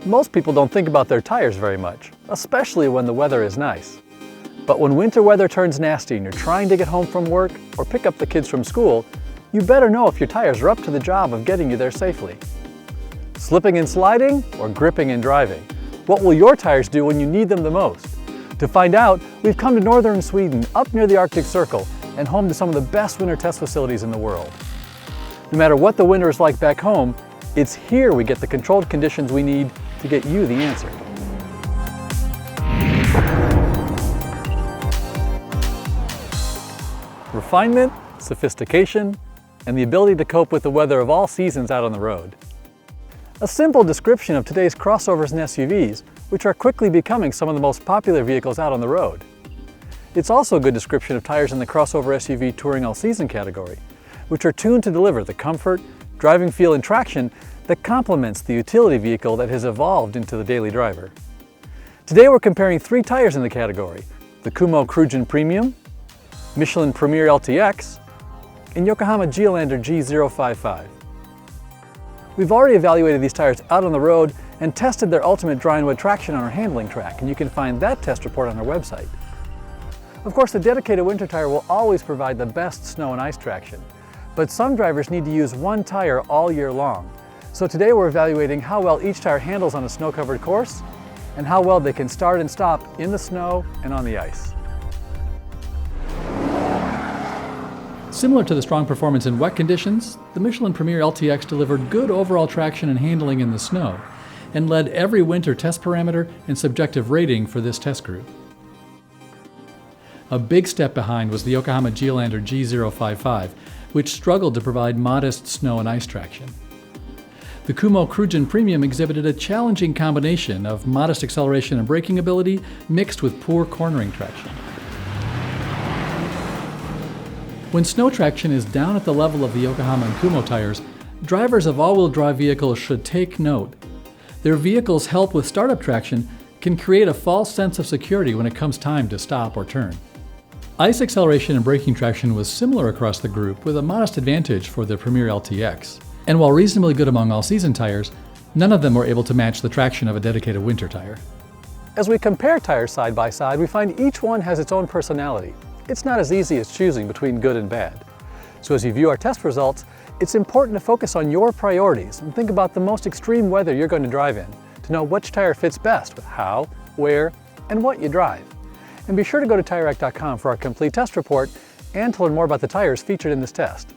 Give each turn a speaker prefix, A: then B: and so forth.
A: Most people don't think about their tires very much, especially when the weather is nice. But when winter weather turns nasty and you're trying to get home from work or pick up the kids from school, you better know if your tires are up to the job of getting you there safely. Slipping and sliding or gripping and driving? What will your tires do when you need them the most? To find out, we've come to northern Sweden, up near the Arctic Circle, and home to some of the best winter test facilities in the world. No matter what the winter is like back home, it's here we get the controlled conditions we need to get you the answer. Refinement, sophistication, and the ability to cope with the weather of all seasons out on the road. A simple description of today's crossovers and SUVs, which are quickly becoming some of the most popular vehicles out on the road. It's also a good description of tires in the crossover SUV touring all season category, which are tuned to deliver the comfort, driving feel, and traction that complements the utility vehicle that has evolved into the daily driver. Today we're comparing 3 tires in the category: the Kumho Krugen Premium, Michelin Premier LTX, and Yokohama Geolandar G055. We've already evaluated these tires out on the road and tested their ultimate dry and wet traction on our handling track, and you can find that test report on our website. Of course, the dedicated winter tire will always provide the best snow and ice traction, but some drivers need to use one tire all year long. So today we're evaluating how well each tire handles on a snow-covered course and how well they can start and stop in the snow and on the ice. Similar to the strong performance in wet conditions, the Michelin Premier LTX delivered good overall traction and handling in the snow and led every winter test parameter and subjective rating for this test group. A big step behind was the Yokohama Geolandar G055, which struggled to provide modest snow and ice traction. The Kumho Krugen Premium exhibited a challenging combination of modest acceleration and braking ability mixed with poor cornering traction. When snow traction is down at the level of the Yokohama and Kumho tires, drivers of all-wheel drive vehicles should take note. Their vehicles' help with startup traction can create a false sense of security when it comes time to stop or turn. Ice acceleration and braking traction was similar across the group, with a modest advantage for the Premier LTX. And while reasonably good among all-season tires, none of them were able to match the traction of a dedicated winter tire. As we compare tires side by side, we find each one has its own personality. It's not as easy as choosing between good and bad. So as you view our test results, it's important to focus on your priorities and think about the most extreme weather you're going to drive in to know which tire fits best with how, where, and what you drive. And be sure to go to TireRack.com for our complete test report and to learn more about the tires featured in this test.